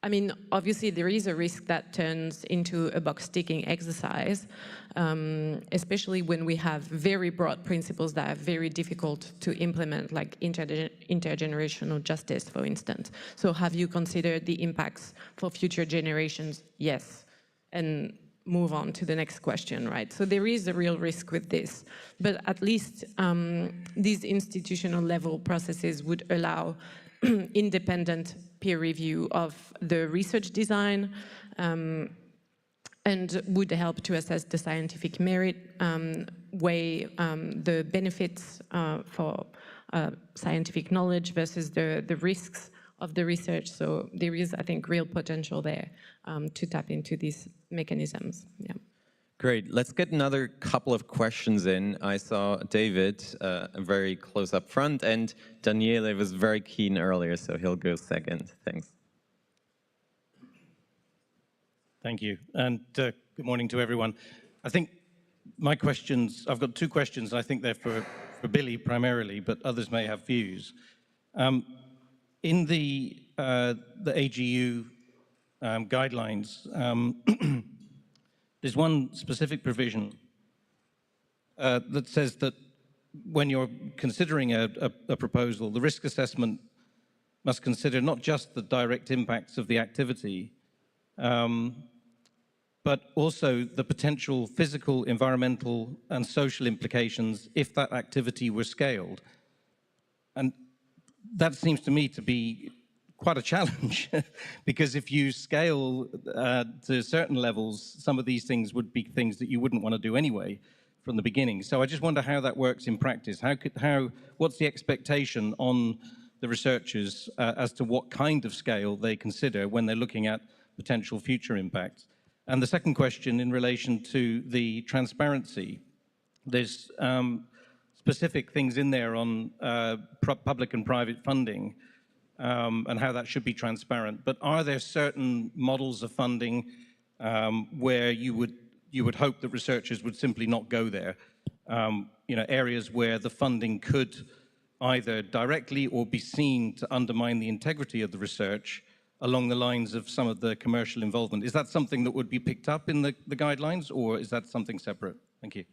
S5: I mean, obviously there is a risk that turns into a box-ticking exercise, especially when we have very broad principles that are very difficult to implement, like intergenerational justice, for instance. So have you considered the impacts for future generations? Yes. And move on to the next question, right? So there is a real risk with this, but at least these institutional level processes would allow independent peer review of the research design and would help to assess the scientific merit, weigh the benefits for scientific knowledge versus the risks of the research. So there is, I think, real potential there to tap into these mechanisms. Yeah.
S1: Great. Let's get another couple of questions in. I saw David very close up front, and Daniele was very keen earlier, so he'll go second. Thanks.
S9: Thank you, and good morning to everyone. I think my questions, I've got two questions. I think they're for Billy primarily, but others may have views. In the AGU guidelines, there's one specific provision that says that when you're considering a proposal, the risk assessment must consider not just the direct impacts of the activity, but also the potential physical, environmental, and social implications if that activity were scaled. And that seems to me to be quite a challenge, because if you scale to certain levels, some of these things would be things that you wouldn't want to do anyway from the beginning. So I just wonder how that works in practice. What's the expectation on the researchers as to what kind of scale they consider when they're looking at potential future impacts? And the second question in relation to the transparency, there's specific things in there on public and private funding and how that should be transparent. But are there certain models of funding where you would hope that researchers would simply not go there? Areas where the funding could either directly or be seen to undermine the integrity of the research along the lines of some of the commercial involvement. Is that something that would be picked up in the guidelines, or is that something separate? Thank you.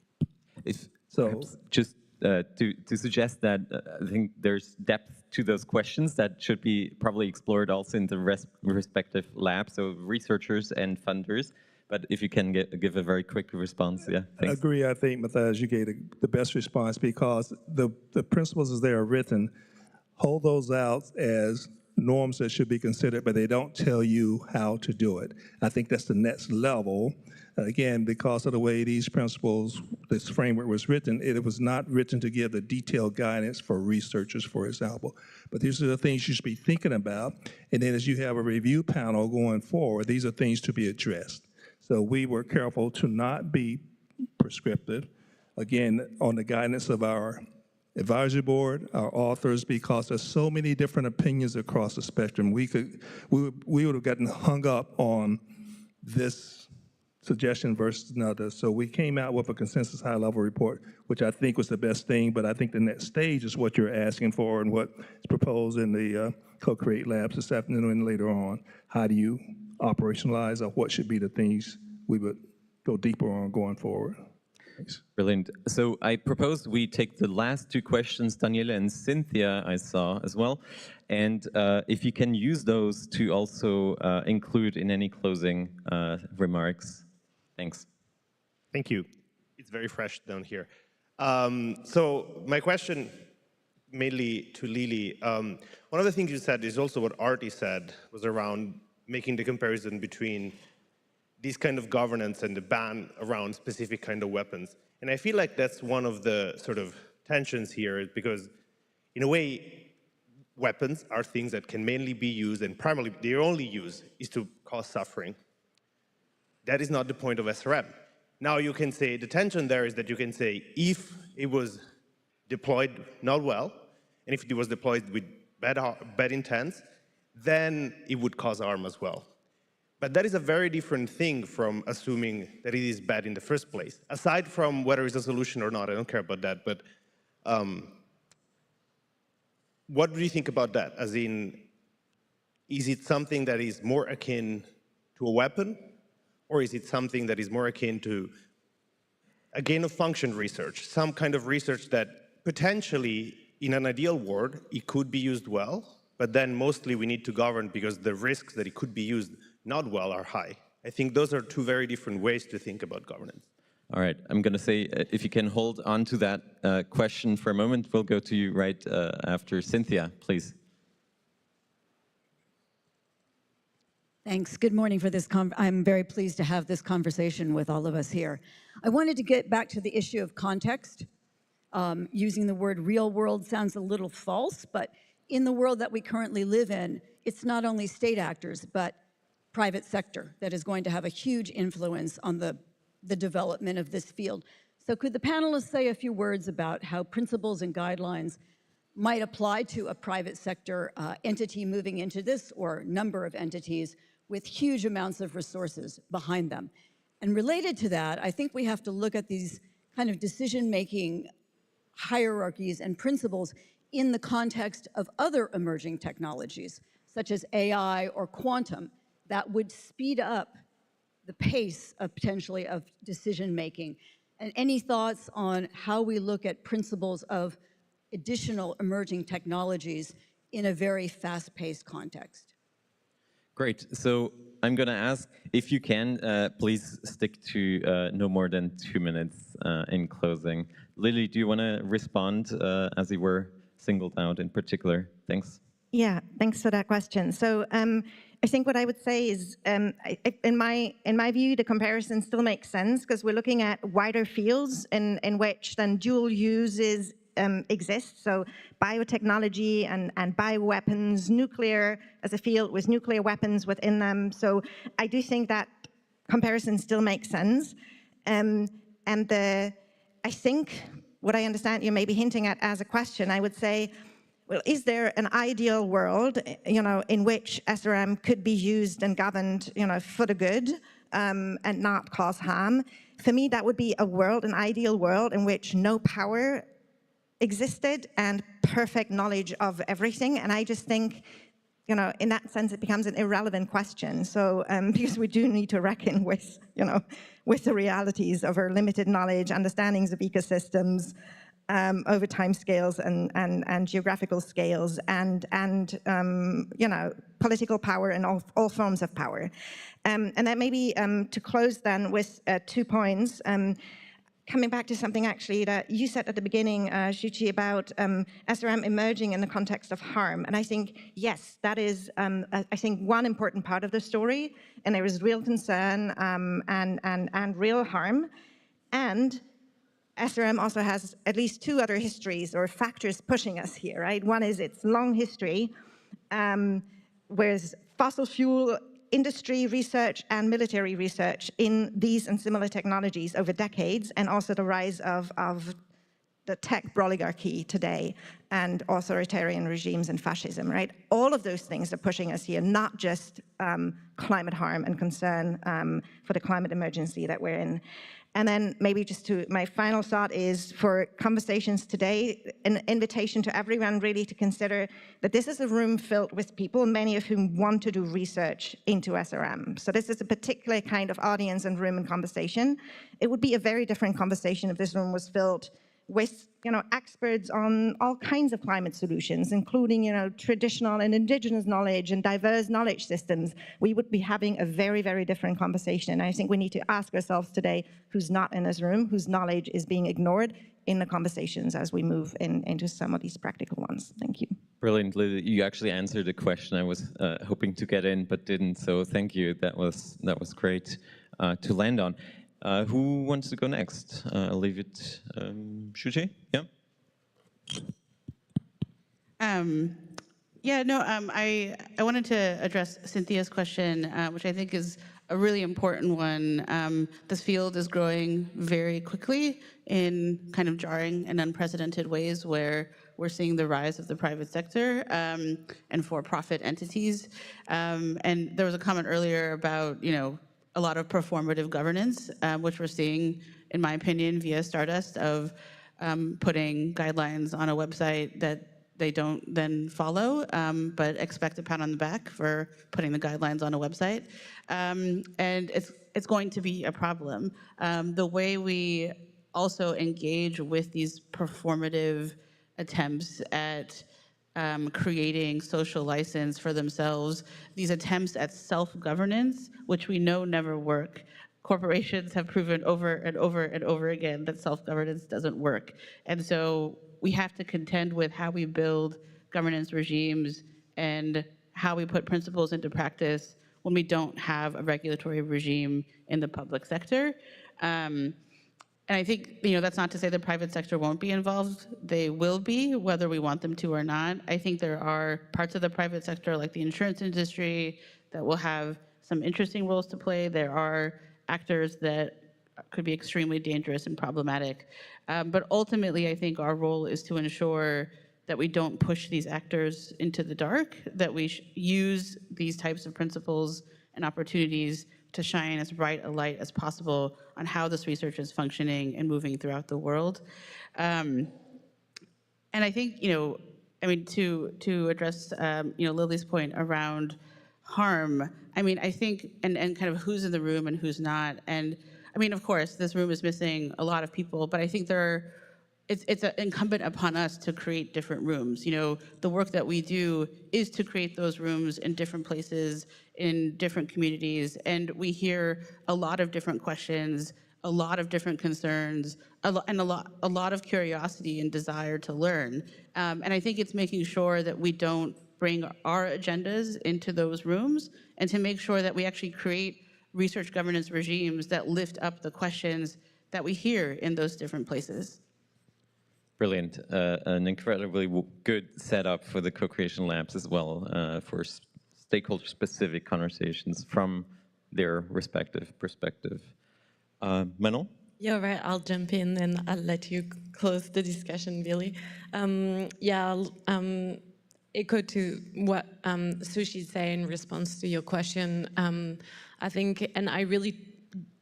S1: Just to suggest that I think there's depth to those questions that should be probably explored also in the respective labs, so researchers and funders. But if you can give a very quick response, yeah. Thanks.
S2: I agree. I think, Matthias, you gave the best response, because the principles as they are written hold those out as norms that should be considered, but they don't tell you how to do it. I think that's the next level. Again, because of the way these principles, this framework was written, it was not written to give the detailed guidance for researchers, for example. But these are the things you should be thinking about. And then as you have a review panel going forward, these are things to be addressed. So we were careful to not be prescriptive, again, on the guidance of our advisory board, our authors, because there's so many different opinions across the spectrum. We would have gotten hung up on this suggestion versus another. So we came out with a consensus high-level report, which I think was the best thing, but I think the next stage is what you're asking for and what is proposed in the co-create labs this afternoon and later on. How do you operationalize, or what should be the things we would go deeper on going forward? Thanks.
S1: Brilliant. So I propose we take the last two questions, Daniela and Cynthia, I saw as well. And if you can use those to also include in any closing remarks. Thanks.
S10: Thank you. It's very fresh down here. So my question mainly to Lili. One of the things you said is also what Artie said, was around making the comparison between this kind of governance and the ban around specific kind of weapons. And I feel like that's one of the sort of tensions here, because in a way, weapons are things that can mainly be used, and primarily their only use is to cause suffering. That is not the point of SRM. Now you can say, the tension there is that you can say, if it was deployed not well, and if it was deployed with bad intents, then it would cause harm as well. But that is a very different thing from assuming that it is bad in the first place. Aside from whether it's a solution or not, I don't care about that, but what do you think about that? As in, is it something that is more akin to a weapon, or is it something that is more akin to a gain-of-function research, some kind of research that potentially, in an ideal world, it could be used well, but then mostly we need to govern because the risks that it could be used not well are high. I think those are two very different ways to think about governance.
S1: All right, I'm going to say, if you can hold on to that question for a moment, we'll go to you right after Cynthia, please.
S11: Thanks. Good morning for this. I'm very pleased to have this conversation with all of us here. I wanted to get back to the issue of context. Using the word real world sounds a little false, but in the world that we currently live in, it's not only state actors, but private sector that is going to have a huge influence on the development of this field. So could the panelists say a few words about how principles and guidelines might apply to a private sector entity moving into this, or number of entities with huge amounts of resources behind them? And related to that, I think we have to look at these kind of decision-making hierarchies and principles in the context of other emerging technologies, such as AI or quantum, that would speed up the pace of potentially of decision-making. And any thoughts on how we look at principles of additional emerging technologies in a very fast-paced context?
S1: Great. So I'm going to ask if you can, please stick to no more than 2 minutes in closing. Lili, do you want to respond as you were singled out in particular? Thanks.
S3: Yeah, thanks for that question. So I think what I would say is, in my view, the comparison still makes sense because we're looking at wider fields in which then dual uses exist. So biotechnology and bioweapons, nuclear as a field with nuclear weapons within them. So I do think that comparison still makes sense. I think what I understand you may be hinting at as a question, I would say, well, is there an ideal world, in which SRM could be used and governed, for the good and not cause harm? For me, that would be an ideal world in which no power existed and perfect knowledge of everything. And I just think, in that sense, it becomes an irrelevant question. So, because we do need to reckon with, with the realities of our limited knowledge, understandings of ecosystems, over time scales and geographical scales, and political power and all forms of power. And then maybe to close then with 2 points. Coming back to something actually that you said at the beginning, Shuchi, about SRM emerging in the context of harm. And I think, yes, that is, I think, one important part of the story. And there is real concern and real harm. And SRM also has at least 2 other histories or factors pushing us here, right? One is its long history, whereas fossil fuel industry research and military research in these and similar technologies over decades, and also the rise of the tech oligarchy today and authoritarian regimes and fascism, right? All of those things are pushing us here, not just climate harm and concern for the climate emergency that we're in. And then maybe just my final thought is for conversations today, an invitation to everyone really to consider that this is a room filled with people, many of whom want to do research into SRM. So this is a particular kind of audience and room and conversation. It would be a very different conversation if this room was filled with experts on all kinds of climate solutions, including traditional and indigenous knowledge and diverse knowledge systems. We would be having a very, very different conversation. And I think we need to ask ourselves today who's not in this room, whose knowledge is being ignored in the conversations as we move into some of these practical ones. Thank you.
S1: Brilliant, Lili. You actually answered a question I was hoping to get in but didn't. So thank you. That was great to land on. Who wants to go next? I'll leave it, Shuchi, yeah?
S4: I wanted to address Cynthia's question, which I think is a really important one. This field is growing very quickly in kind of jarring and unprecedented ways where we're seeing the rise of the private sector and for-profit entities. And there was a comment earlier about, a lot of performative governance, which we're seeing, in my opinion, via Stardust of putting guidelines on a website that they don't then follow, but expect a pat on the back for putting the guidelines on a website. And it's going to be a problem. The way we also engage with these performative attempts at creating social license for themselves, these attempts at self-governance, which we know never work. Corporations have proven over and over and over again that self-governance doesn't work. And so we have to contend with how we build governance regimes and how we put principles into practice when we don't have a regulatory regime in the public sector. And I think, that's not to say the private sector won't be involved. They will be, whether we want them to or not. I think there are parts of the private sector, like the insurance industry, that will have some interesting roles to play. There are actors that could be extremely dangerous and problematic. But ultimately, I think our role is to ensure that we don't push these actors into the dark, that we use these types of principles and opportunities to shine as bright a light as possible on how this research is functioning and moving throughout the world. And I think, to address, Lili's point around harm, I think, and kind of who's in the room and who's not. And of course, this room is missing a lot of people, but I think there are it's incumbent upon us to create different rooms. You know, the work that we do is to create those rooms in different places, in different communities, and we hear a lot of different questions, a lot of different concerns, and a lot of curiosity and desire to learn. And I think it's making sure that we don't bring our agendas into those rooms, and to make sure that we actually create research governance regimes that lift up the questions that we hear in those different places.
S1: Brilliant. An incredibly good setup for the co-creation labs as well, for stakeholder-specific conversations from their respective perspective. Manon?
S5: Yeah, right. I'll jump in and I'll let you close the discussion, Billy. I'll echo to what Shuchi said in response to your question. I think, and I really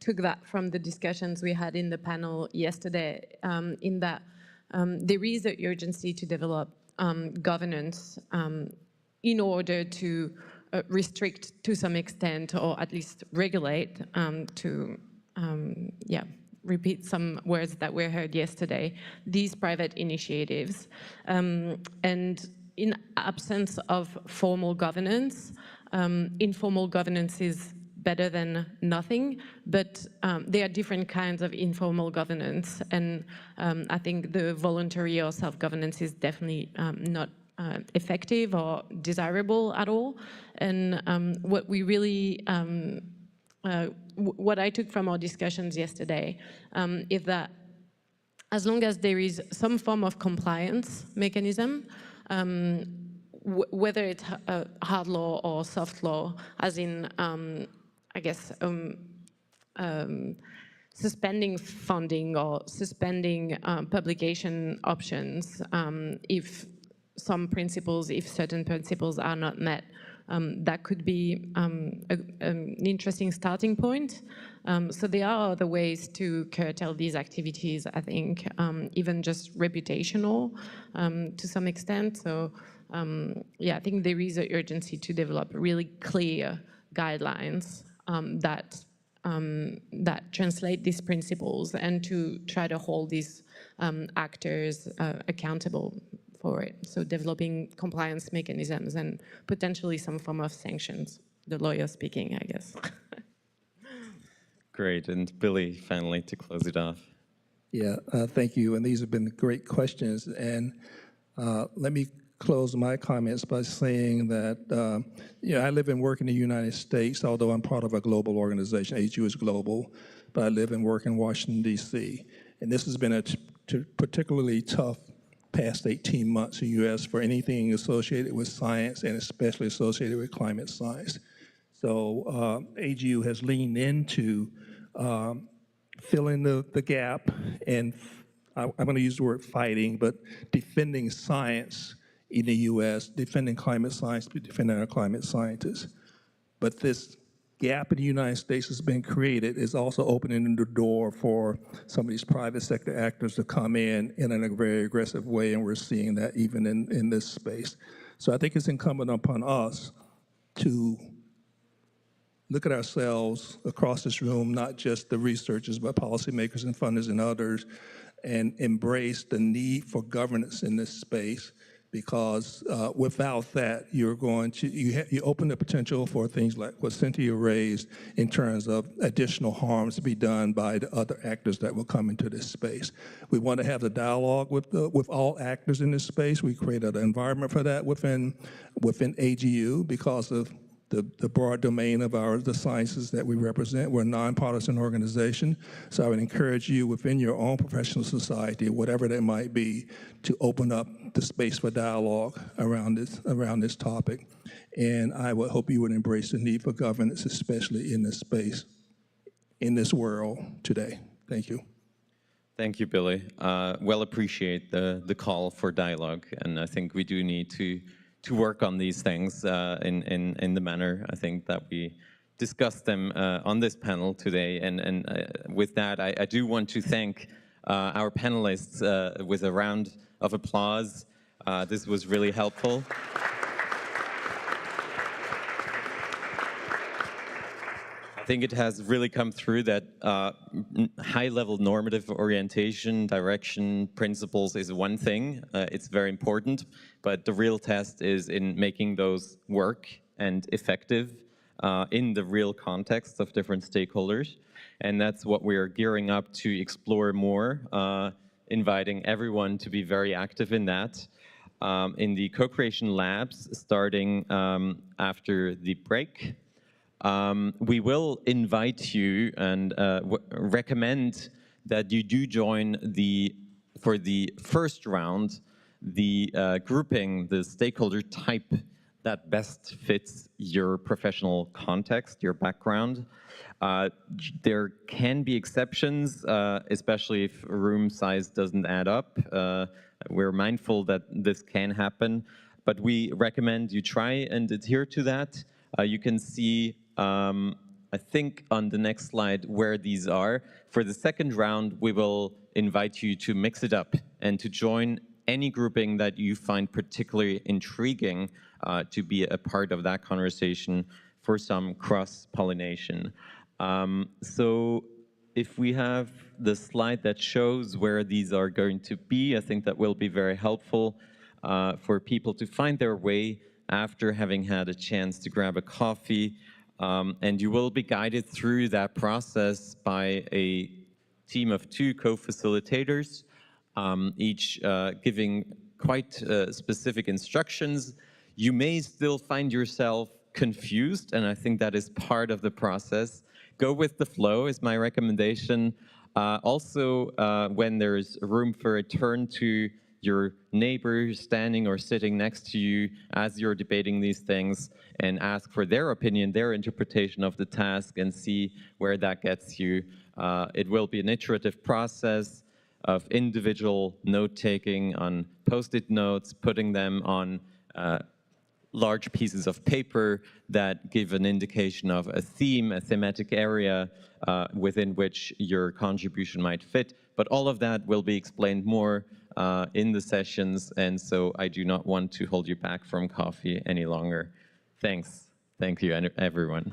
S5: took that from the discussions we had in the panel yesterday, in that there is an urgency to develop governance in order to restrict to some extent, or at least regulate, repeat some words that were heard yesterday, these private initiatives. And in absence of formal governance, informal governance is better than nothing, but there are different kinds of informal governance, and I think the voluntary or self-governance is definitely not effective or desirable at all. And what we really, what I took from our discussions yesterday is that as long as there is some form of compliance mechanism, whether it's hard law or soft law, as in, I guess, suspending funding or suspending publication options if certain principles are not met, that could be an interesting starting point. So there are other ways to curtail these activities, I think, even just reputational to some extent. So I think there is an urgency to develop really clear guidelines that translate these principles, and to try to hold these actors accountable for it. So developing compliance mechanisms and potentially some form of sanctions. The lawyer speaking, I guess.
S1: Great, and Billy, finally, to close it off.
S2: Yeah, thank you, and these have been great questions. And let me close my comments by saying that, I live and work in the United States, although I'm part of a global organization. AGU is global, but I live and work in Washington, D.C. And this has been a particularly tough past 18 months in the U.S. for anything associated with science, and especially associated with climate science. So AGU has leaned into filling the gap, and I'm going to use the word fighting, but defending science in the U.S., defending climate science, defending our climate scientists. But this gap in the United States has been created is also opening the door for some of these private sector actors to come in a very aggressive way, and we're seeing that even in this space. So I think it's incumbent upon us to look at ourselves across this room, not just the researchers, but policymakers and funders and others, and embrace the need for governance in this space, because without that, you're going to, you open the potential for things like what Cynthia raised in terms of additional harms to be done by the other actors that will come into this space. We want to have the dialogue with all actors in this space. We created an environment for that within AGU because of the broad domain of the sciences that we represent. We're a nonpartisan organization, so I would encourage you within your own professional society, whatever that might be, to open up the space for dialogue around this topic. And I would hope you would embrace the need for governance, especially in this space, in this world today. Thank you.
S1: Thank you, Billy. Well appreciate the call for dialogue, and I think we do need to work on these things in the manner, I think, that we discussed them on this panel today. And with that, I do want to thank our panelists with a round of applause. This was really helpful. think it has really come through that high-level normative orientation, direction, principles is one thing. It's very important, but the real test is in making those work and effective in the real context of different stakeholders. And that's what we are gearing up to explore more, inviting everyone to be very active in that. In the co-creation labs, starting after the break. We will invite you and recommend that you do join for the first round, the grouping, the stakeholder type that best fits your professional context, your background. There can be exceptions, especially if room size doesn't add up. We're mindful that this can happen, but we recommend you try and adhere to that. You can see, I think on the next slide where these are. For the second round, we will invite you to mix it up and to join any grouping that you find particularly intriguing to be a part of that conversation for some cross-pollination. So if we have the slide that shows where these are going to be, I think that will be very helpful for people to find their way after having had a chance to grab a coffee. And you will be guided through that process by a team of 2 co-facilitators, each giving quite specific instructions. You may still find yourself confused, and I think that is part of the process. Go with the flow is my recommendation. Also, when there's room for a turn to your neighbor standing or sitting next to you as you're debating these things, and ask for their opinion, their interpretation of the task, and see where that gets you. It will be an iterative process of individual note-taking on Post-it notes, putting them on large pieces of paper that give an indication of a theme, a thematic area within which your contribution might fit. But all of that will be explained more in the sessions, and so I do not want to hold you back from coffee any longer. Thanks. Thank you, everyone.